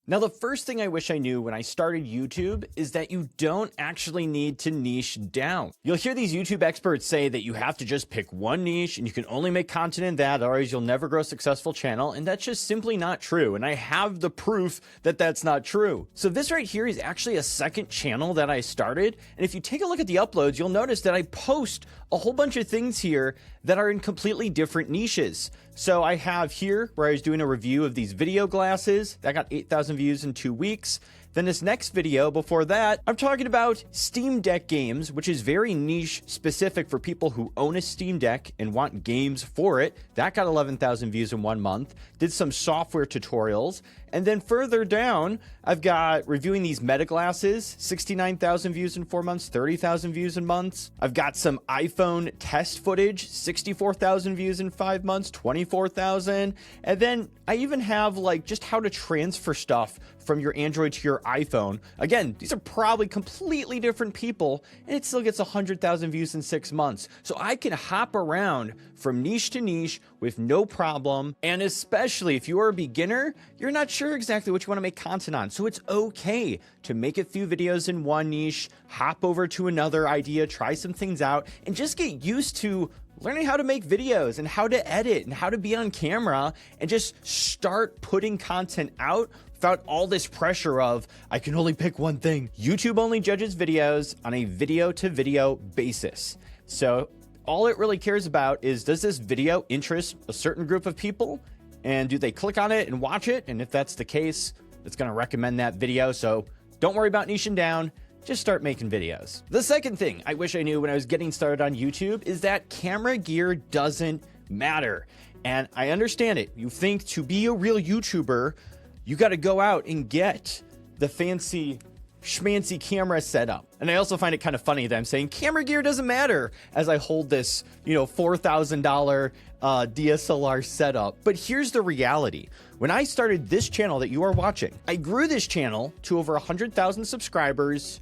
Now, the first thing I wish I knew when I started YouTube is that you don't actually need to niche down. You'll hear these YouTube experts say that you have to just pick one niche and you can only make content in that, otherwise you'll never grow a successful channel. And that's just simply not true. And I have the proof that that's not true. So this right here is actually a second channel that I started. And if you take a look at the uploads, you'll notice that I post a whole bunch of things here that are in completely different niches. So I have here where I was doing a review of these video glasses that got 8,000 views in 2 weeks. Then this next video before that, I'm talking about Steam Deck games, which is very niche specific for people who own a Steam Deck and want games for it. That got 11,000 views in 1 month. Did some software tutorials. And then further down, I've got reviewing these Meta glasses, 69,000 views in 4 months, 30,000 views in months. I've got some iPhone test footage, 64,000 views in 5 months, 24,000. And then I even have like just how to transfer stuff from your Android to your iPhone. Again, these are probably completely different people, and it still gets 100,000 views in 6 months. So I can hop around from niche to niche with no problem. And especially if you are a beginner, you're not sure exactly what you want to make content on. So it's okay to make a few videos in one niche, hop over to another idea, try some things out, and just get used to learning how to make videos and how to edit and how to be on camera, and just start putting content out without all this pressure of, I can only pick one thing. YouTube only judges videos on a video to video basis. So all it really cares about is, does this video interest a certain group of people? And do they click on it and watch it? And if that's the case, it's going to recommend that video. So don't worry about niching down. Just start making videos. The second thing I wish I knew when I was getting started on YouTube is that camera gear doesn't matter. And I understand it. You think to be a real YouTuber, you got to go out and get the fancy schmancy camera setup. And I also find it kind of funny that I'm saying camera gear doesn't matter as I hold this, $4,000 DSLR setup. But here's the reality. When I started this channel that you are watching, I grew this channel to over 100,000 subscribers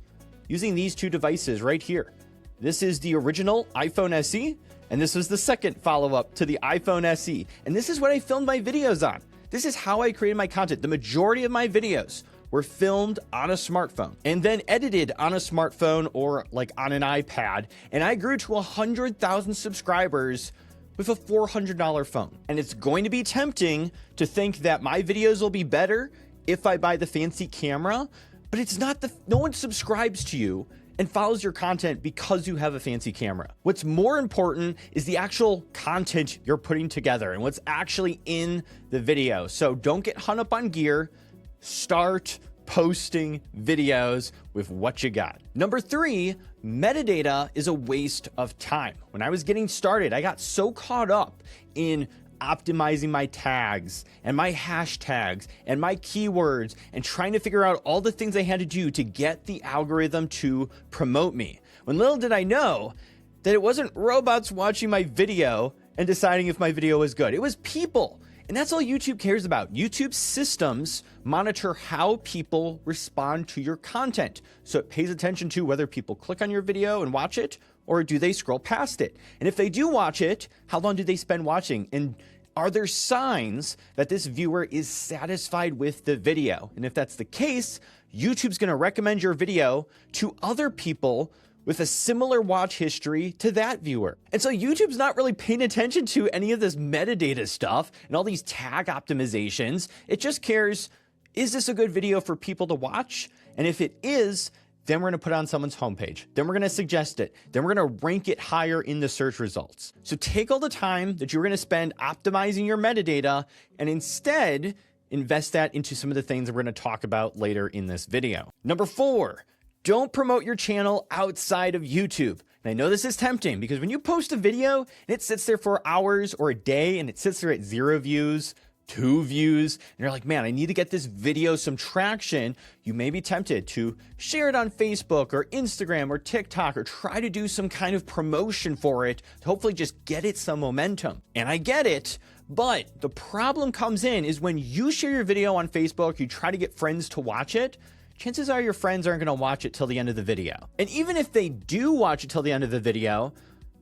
using these two devices right here. This is the original iPhone SE, and this was the second follow-up to the iPhone SE. And this is what I filmed my videos on. This is how I created my content. The majority of my videos were filmed on a smartphone and then edited on a smartphone or like on an iPad. And I grew to 100,000 subscribers with a $400 phone. And it's going to be tempting to think that my videos will be better if I buy the fancy camera, but it's not. No one subscribes to you and follows your content because you have a fancy camera. What's more important is the actual content you're putting together and what's actually in the video. So don't get hung up on gear. Start posting videos with what you got. Number 3, metadata is a waste of time. When I was getting started, I got so caught up in optimizing my tags and my hashtags and my keywords and trying to figure out all the things I had to do to get the algorithm to promote me. When little did I know that it wasn't robots watching my video and deciding if my video was good. It was people. And that's all YouTube cares about. YouTube systems monitor how people respond to your content. So it pays attention to whether people click on your video and watch it, or do they scroll past it? And if they do watch it, how long do they spend watching? And are there signs that this viewer is satisfied with the video? And if that's the case, YouTube's going to recommend your video to other people with a similar watch history to that viewer. And so YouTube's not really paying attention to any of this metadata stuff and all these tag optimizations. It just cares, is this a good video for people to watch? And if it is, then we're gonna put it on someone's homepage. Then we're gonna suggest it. Then we're gonna rank it higher in the search results. So take all the time that you're gonna spend optimizing your metadata and instead invest that into some of the things that we're gonna talk about later in this video. Number 4, don't promote your channel outside of YouTube. And I know this is tempting because when you post a video and it sits there for hours or a day and it sits there at 0 views, 2 views, and you're like, man, I need to get this video some traction, you may be tempted to share it on Facebook or Instagram or TikTok or try to do some kind of promotion for it to hopefully just get it some momentum. And I get it, but the problem comes in is when you share your video on Facebook, you try to get friends to watch it, chances are your friends aren't going to watch it till the end of the video. And even if they do watch it till the end of the video,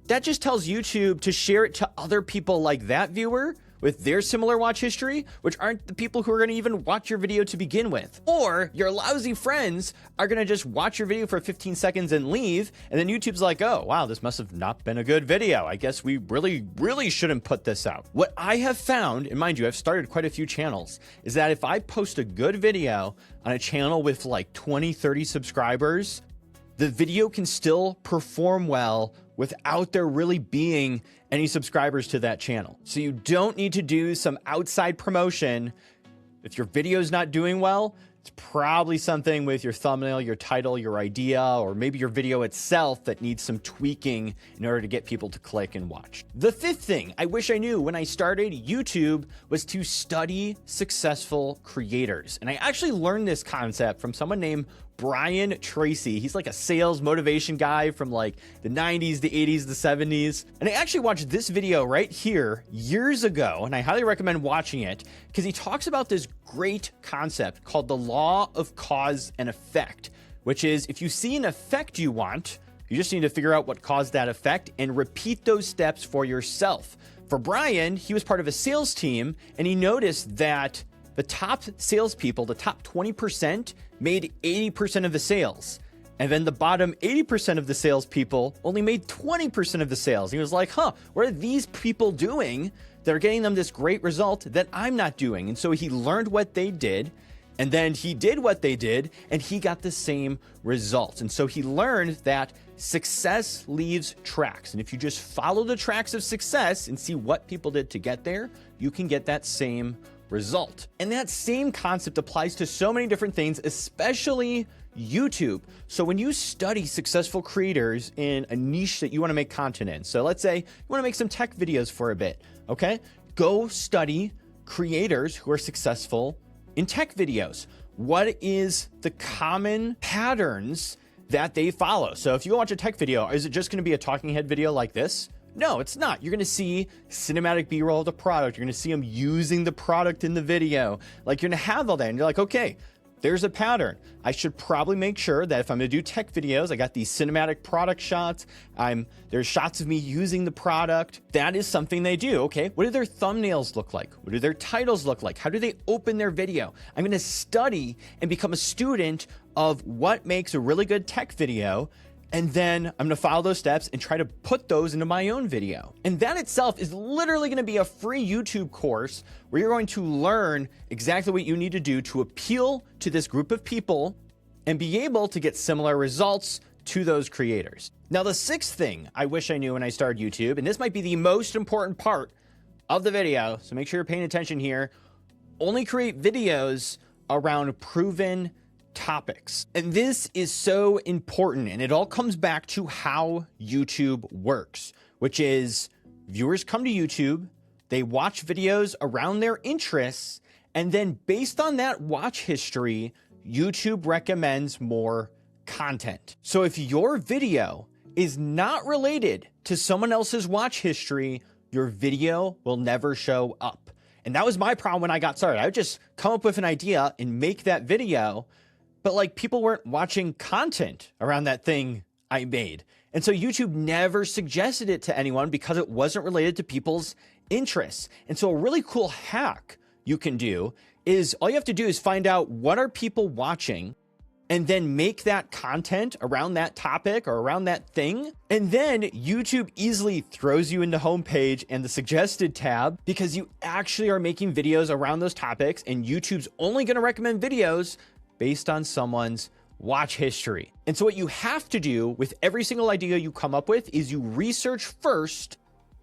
that just tells YouTube to share it to other people like that viewer with their similar watch history, which aren't the people who are going to even watch your video to begin with. Or your lousy friends are going to just watch your video for 15 seconds and leave, and then YouTube's like, oh, wow, this must have not been a good video. I guess we really shouldn't put this out. What I have found, and mind you, I've started quite a few channels, is that if I post a good video on a channel with like 20, 30 subscribers, the video can still perform well without there really being any subscribers to that channel. So you don't need to do some outside promotion. If your video is not doing well, it's probably something with your thumbnail, your title, your idea, or maybe your video itself that needs some tweaking in order to get people to click and watch. The fifth thing I wish I knew when I started YouTube was to study successful creators. And I actually learned this concept from someone named Brian Tracy. He's like a sales motivation guy from like the 90s, the 80s, the 70s. And I actually watched this video right here years ago, and I highly recommend watching it because he talks about this great concept called the law of cause and effect, which is if you see an effect you want, you just need to figure out what caused that effect and repeat those steps for yourself. For Brian, he was part of a sales team, and he noticed that the top salespeople, the top 20%, made 80% of the sales. And then the bottom 80% of the salespeople only made 20% of the sales. He was like, what are these people doing that are getting them this great result that I'm not doing? And so he learned what they did, and then he did what they did, and he got the same results. And so he learned that success leaves tracks. And if you just follow the tracks of success and see what people did to get there, you can get that same result. And that same concept applies to so many different things, especially YouTube. So when you study successful creators in a niche that you want to make content in, so let's say you want to make some tech videos for a bit, okay? Go study creators who are successful in tech videos. What is the common patterns that they follow? So if you watch a tech video, is it just going to be a talking head video like this? No, it's not. You're going to see cinematic B-roll of the product. You're going to see them using the product in the video. Like, you're going to have all that. And you're like, okay, there's a pattern. I should probably make sure that if I'm going to do tech videos, I got these cinematic product shots. There's shots of me using the product. That is something they do. Okay, what do their thumbnails look like? What do their titles look like? How do they open their video? I'm going to study and become a student of what makes a really good tech video. And then I'm going to follow those steps and try to put those into my own video. And that itself is literally going to be a free YouTube course where you're going to learn exactly what you need to do to appeal to this group of people and be able to get similar results to those creators. Now, the sixth thing I wish I knew when I started YouTube, and this might be the most important part of the video, so make sure you're paying attention here, only create videos around proven topics. And this is so important, and it all comes back to how YouTube works, which is viewers come to YouTube, they watch videos around their interests, and then based on that watch history, YouTube recommends more content. So if your video is not related to someone else's watch history, your video will never show up. And that was my problem when I got started. I would just come up with an idea and make that video, but like people weren't watching content around that thing I made. And so YouTube never suggested it to anyone because it wasn't related to people's interests. And so a really cool hack you can do is all you have to do is find out what are people watching and then make that content around that topic or around that thing. And then YouTube easily throws you into homepage and the suggested tab because you actually are making videos around those topics, and YouTube's only going to recommend videos based on someone's watch history. And so what you have to do with every single idea you come up with is you research first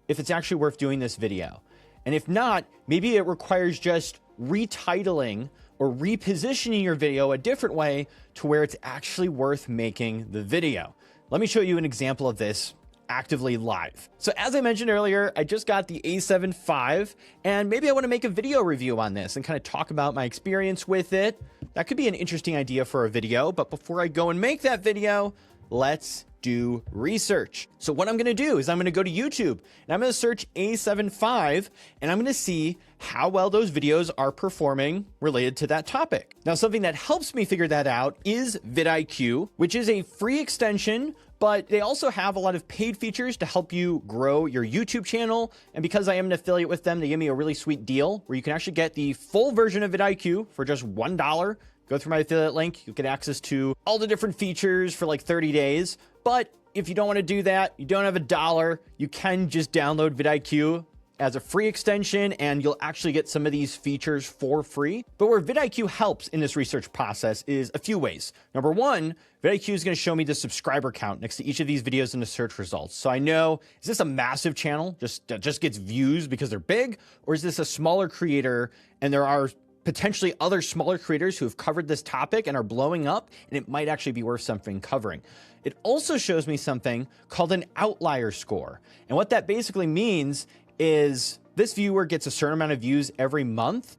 if it's actually worth doing this video. And if not, maybe it requires just retitling or repositioning your video a different way to where it's actually worth making the video. Let me show you an example of this actively live. So as I mentioned earlier, I just got the A7 IV, and maybe I want to make a video review on this and kind of talk about my experience with it. That could be an interesting idea for a video, but before I go and make that video, let's do research. So what I'm going to do is I'm going to go to YouTube and I'm going to search A7 IV, and I'm going to see how well those videos are performing related to that topic. Now, something that helps me figure that out is vidIQ, which is a free extension, but they also have a lot of paid features to help you grow your YouTube channel. And because I am an affiliate with them, they give me a really sweet deal where you can actually get the full version of vidIQ for just $1. Go through my affiliate link, you'll get access to all the different features for like 30 days. But if you don't want to do that, you don't have $1, you can just download vidIQ as a free extension, and you'll actually get some of these features for free. But where vidIQ helps in this research process is a few ways. Number one, vidIQ is going to show me the subscriber count next to each of these videos in the search results. So I know, is this a massive channel that just gets views because they're big? Or is this a smaller creator and there are potentially other smaller creators who have covered this topic and are blowing up, and it might actually be worth something covering? It also shows me something called an outlier score. And what that basically means is this viewer gets a certain amount of views every month,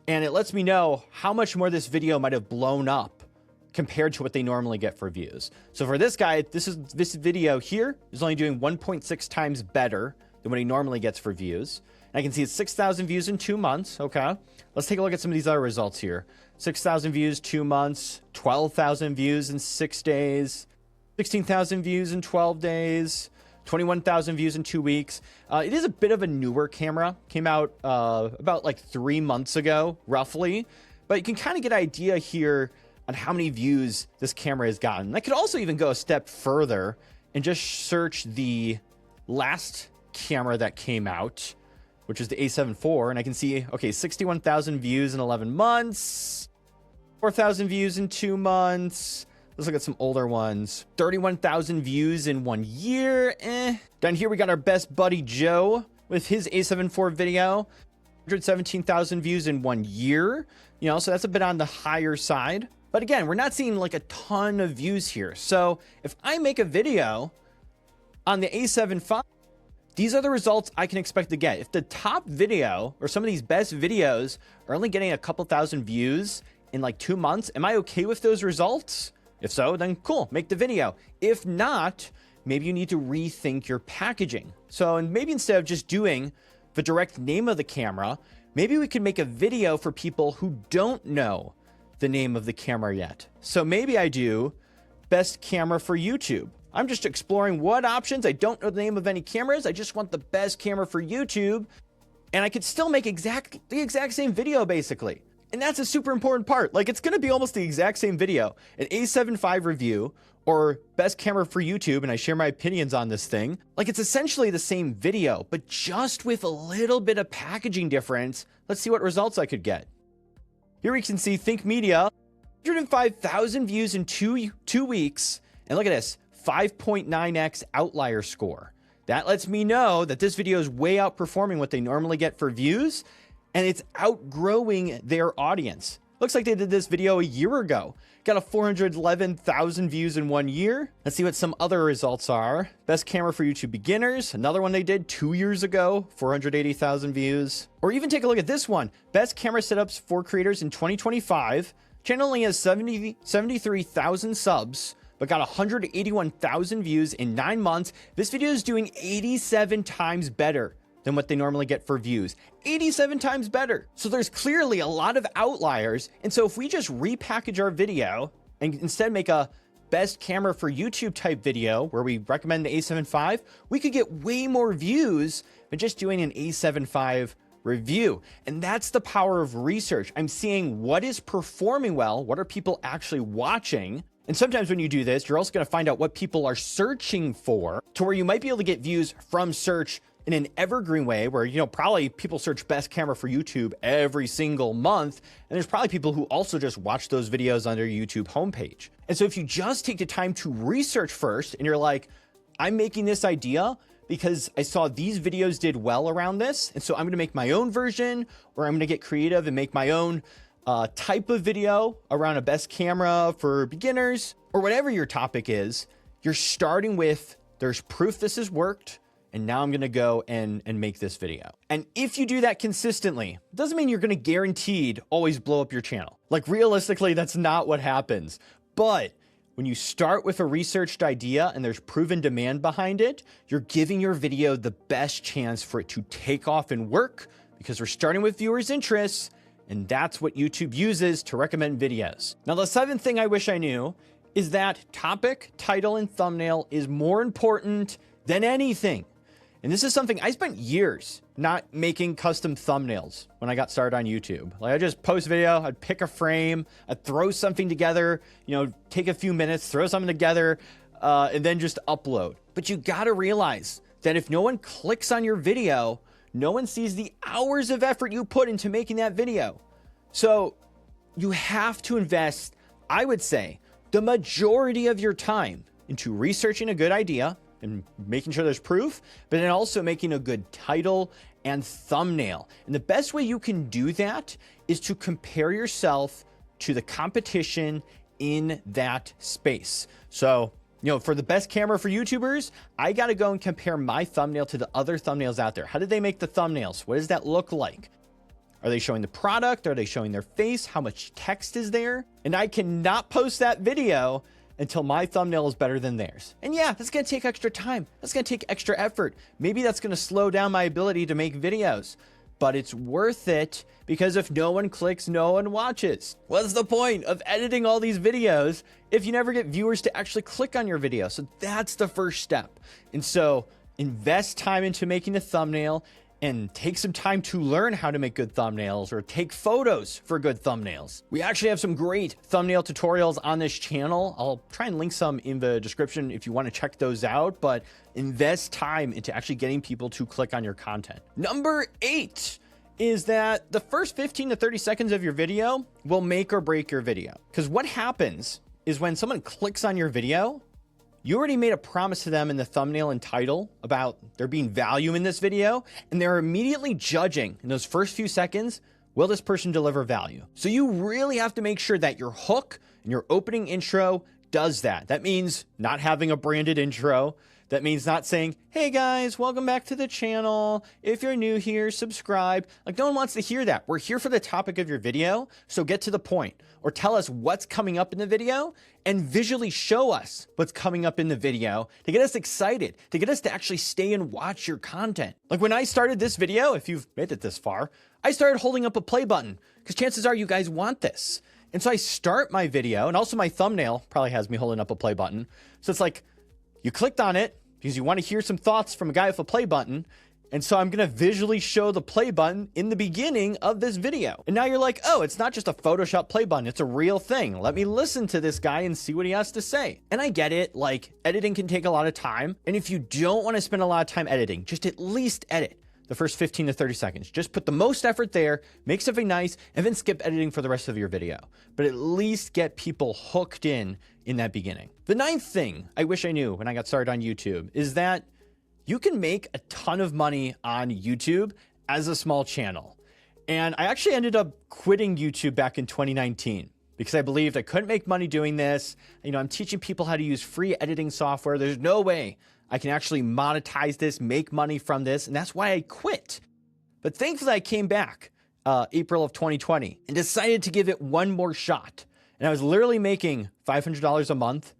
and it lets me know how much more this video might have blown up compared to what they normally get for views. So for this guy, this video here is only doing 1.6 times better than what he normally gets for views. And I can see it's 6,000 views in 2 months. Okay, let's take a look at some of these other results here. 6,000 views, 2 months, 12,000 views in 6 days, 16,000 views in 12 days, 21,000 views in 2 weeks. It is a bit of a newer camera. Came out about like 3 months ago, roughly. But you can kind of get an idea here on how many views this camera has gotten. I could also even go a step further and just search the last camera that came out, which is the A7 IV. And I can see, okay, 61,000 views in 11 months, 4,000 views in 2 months. Let's look at some older ones. 31,000 views in 1 year. Down here, we got our best buddy Joe with his A7 IV video. 117,000 views in 1 year. You know, so that's a bit on the higher side. But again, we're not seeing like a ton of views here. So if I make a video on the A7 V, these are the results I can expect to get. If the top video or some of these best videos are only getting a couple thousand views in like 2 months, am I okay with those results? If so, then cool, make the video. If not, maybe you need to rethink your packaging. So, and maybe instead of just doing the direct name of the camera, maybe we could make a video for people who don't know the name of the camera yet. So maybe I do best camera for YouTube. I'm just exploring what options. I don't know the name of any cameras. I just want the best camera for YouTube. And I could still make the exact same video basically. And that's a super important part. Like, it's going to be almost the exact same video. An A7 V review or best camera for YouTube, and I share my opinions on this thing. Like, it's essentially the same video, but just with a little bit of packaging difference. Let's see what results I could get. Here we can see Think Media, 105,000 views in two weeks. And look at this, 5.9x outlier score. That lets me know that this video is way outperforming what they normally get for views, and it's outgrowing their audience. Looks like they did this video a year ago. Got a 411,000 views in 1 year. Let's see what some other results are. Best camera for YouTube beginners. Another one they did 2 years ago, 480,000 views. Or even take a look at this one. Best camera setups for creators in 2025. Channel only has 73,000 subs, but got 181,000 views in 9 months. This video is doing 87 times better than what they normally get for views. 87 times better. So there's clearly a lot of outliers. And so if we just repackage our video and instead make a best camera for YouTube type video where we recommend the A7 V, we could get way more views than just doing an A7 V review. And that's the power of research. I'm seeing what is performing well, what are people actually watching. And sometimes when you do this, you're also going to find out what people are searching for, to where you might be able to get views from search in an evergreen way where, you know, probably people search best camera for YouTube every single month. And there's probably people who also just watch those videos on their YouTube homepage. And so if you just take the time to research first and you're like, I'm making this idea because I saw these videos did well around this, and so I'm going to make my own version, or I'm going to get creative and make my own type of video around a best camera for beginners, or whatever your topic is, you're starting with, there's proof this has worked, and now I'm going to go and make this video. And if you do that consistently, it doesn't mean you're going to guaranteed always blow up your channel. Like, realistically, that's not what happens. But when you start with a researched idea and there's proven demand behind it, you're giving your video the best chance for it to take off and work, because we're starting with viewers' interests, and that's what YouTube uses to recommend videos. Now, the seventh thing I wish I knew is that topic, title, and thumbnail is more important than anything. And this is something I spent years not making custom thumbnails when I got started on YouTube. Like, I just post video, I'd pick a frame, I'd throw something together, take a few minutes, throw something together, and then just upload. But you gotta realize that if no one clicks on your video, no one sees the hours of effort you put into making that video. So you have to invest, I would say, the majority of your time into researching a good idea and making sure there's proof, but then also making a good title and thumbnail. And the best way you can do that is to compare yourself to the competition in that space. So, for the best camera for YouTubers, I got to go and compare my thumbnail to the other thumbnails out there. How did they make the thumbnails? What does that look like? Are they showing the product? Are they showing their face? How much text is there? And I cannot post that video until my thumbnail is better than theirs. And yeah, that's gonna take extra time. That's gonna take extra effort. Maybe that's gonna slow down my ability to make videos, but it's worth it because if no one clicks, no one watches. What's the point of editing all these videos if you never get viewers to actually click on your video? So that's the first step. And so invest time into making a thumbnail and take some time to learn how to make good thumbnails or take photos for good thumbnails. We actually have some great thumbnail tutorials on this channel. I'll try and link some in the description if you want to check those out, but invest time into actually getting people to click on your content. Number 8 is that the first 15 to 30 seconds of your video will make or break your video. Because what happens is when someone clicks on your video, you already made a promise to them in the thumbnail and title about there being value in this video, and they're immediately judging in those first few seconds, will this person deliver value? So you really have to make sure that your hook and your opening intro does that. That means not having a branded intro. That means not saying, hey guys, welcome back to the channel. If you're new here, subscribe. Like, no one wants to hear that. We're here for the topic of your video, so get to the point. Or tell us what's coming up in the video and visually show us what's coming up in the video to get us excited, to get us to actually stay and watch your content. Like when I started this video, if you've made it this far, I started holding up a play button because chances are you guys want this. And so I start my video, and also my thumbnail probably has me holding up a play button. So it's like, you clicked on it because you want to hear some thoughts from a guy with a play button. And so I'm going to visually show the play button in the beginning of this video. And now you're like, oh, it's not just a Photoshop play button. It's a real thing. Let me listen to this guy and see what he has to say. And I get it. Like, editing can take a lot of time. And if you don't want to spend a lot of time editing, just at least edit the first 15 to 30 seconds. Just put the most effort there, make something nice, and then skip editing for the rest of your video. But at least get people hooked in that beginning. The 9th thing I wish I knew when I got started on YouTube is that you can make a ton of money on YouTube as a small channel. And I actually ended up quitting YouTube back in 2019 because I believed I couldn't make money doing this. I'm teaching people how to use free editing software. There's no way I can actually monetize this, make money from this. And that's why I quit. But thankfully I came back April of 2020 and decided to give it one more shot. And I was literally making $500 a month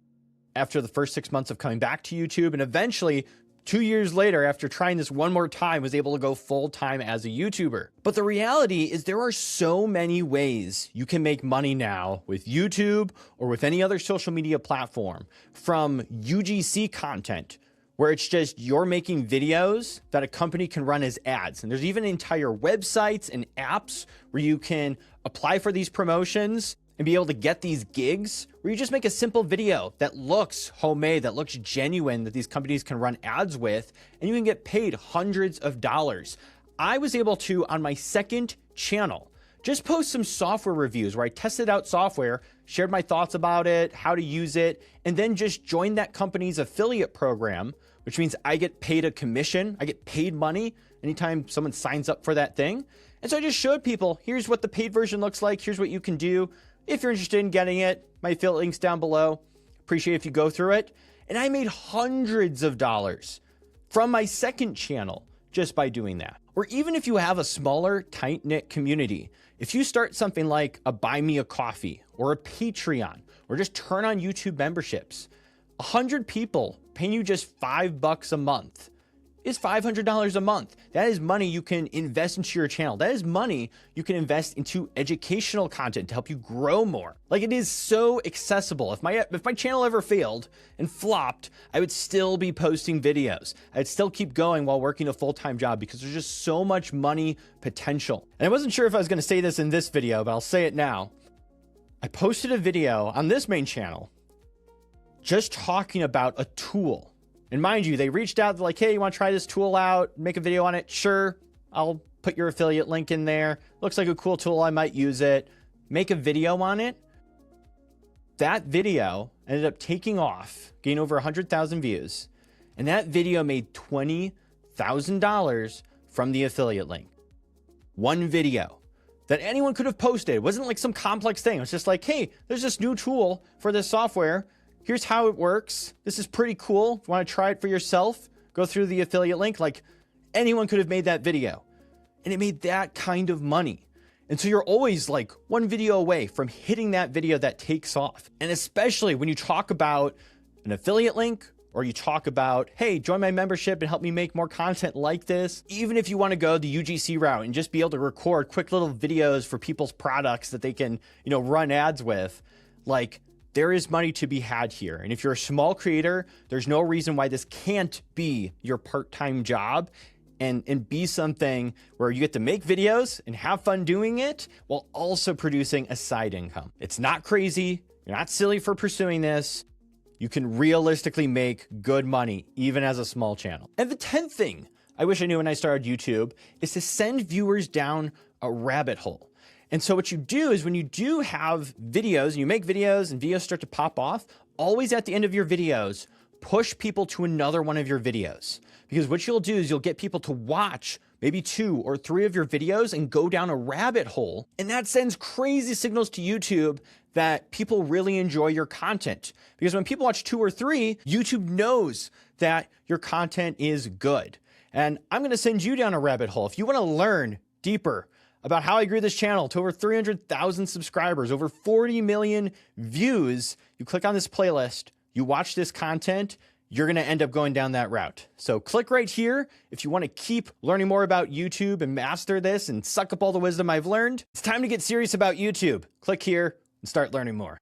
after the first 6 months of coming back to YouTube. And eventually 2 years later, after trying this one more time, was able to go full-time as a YouTuber. But the reality is there are so many ways you can make money now with YouTube or with any other social media platform, from UGC content, where it's just you're making videos that a company can run as ads. And there's even entire websites and apps where you can apply for these promotions and be able to get these gigs where you just make a simple video that looks homemade, that looks genuine, that these companies can run ads with, and you can get paid hundreds of dollars. I was able to, on my second channel, just post some software reviews where I tested out software, shared my thoughts about it, how to use it, and then just joined that company's affiliate program, which means I get paid a commission. I get paid money anytime someone signs up for that thing. And so I just showed people, here's what the paid version looks like. Here's what you can do. If you're interested in getting it, my affiliate link's down below. Appreciate if you go through it. And I made hundreds of dollars from my second channel just by doing that. Or even if you have a smaller, tight-knit community, if you start something like a Buy Me a Coffee or a Patreon, or just turn on YouTube memberships, 100 people paying you just $5 a month is $500 a month. That is money you can invest into your channel. That is money you can invest into educational content to help you grow more. Like, it is so accessible. If my channel ever failed and flopped, I would still be posting videos. I'd still keep going while working a full-time job because there's just so much money potential. And I wasn't sure if I was going to say this in this video, but I'll say it now. I posted a video on this main channel just talking about a tool. And mind you, they reached out, like, hey, you want to try this tool out? Make a video on it? Sure. I'll put your affiliate link in there. Looks like a cool tool. I might use it. Make a video on it. That video ended up taking off, getting over 100,000 views. And that video made $20,000 from the affiliate link. One video that anyone could have posted. It wasn't like some complex thing. It was just like, hey, there's this new tool for this software. Here's how it works. This is pretty cool. If you want to try it for yourself, go through the affiliate link. Like, anyone could have made that video. And it made that kind of money. And so you're always like one video away from hitting that video that takes off. And especially when you talk about an affiliate link, or you talk about, hey, join my membership and help me make more content like this. Even if you want to go the UGC route and just be able to record quick little videos for people's products that they can, run ads with, like, there is money to be had here. And if you're a small creator, there's no reason why this can't be your part-time job and be something where you get to make videos and have fun doing it while also producing a side income. It's not crazy. You're not silly for pursuing this. You can realistically make good money even as a small channel. And the 10th thing I wish I knew when I started YouTube is to send viewers down a rabbit hole. And so what you do is when you do have videos and you make videos and videos start to pop off, always at the end of your videos, push people to another one of your videos. Because what you'll do is you'll get people to watch maybe 2 or 3 of your videos and go down a rabbit hole. And that sends crazy signals to YouTube that people really enjoy your content. Because when people watch 2 or 3, YouTube knows that your content is good. And I'm going to send you down a rabbit hole. If you want to learn deeper about how I grew this channel to over 300,000 subscribers, over 40 million views, you click on this playlist, you watch this content, you're going to end up going down that route. So click right here if you want to keep learning more about YouTube and master this and suck up all the wisdom I've learned. It's time to get serious about YouTube. Click here and start learning more.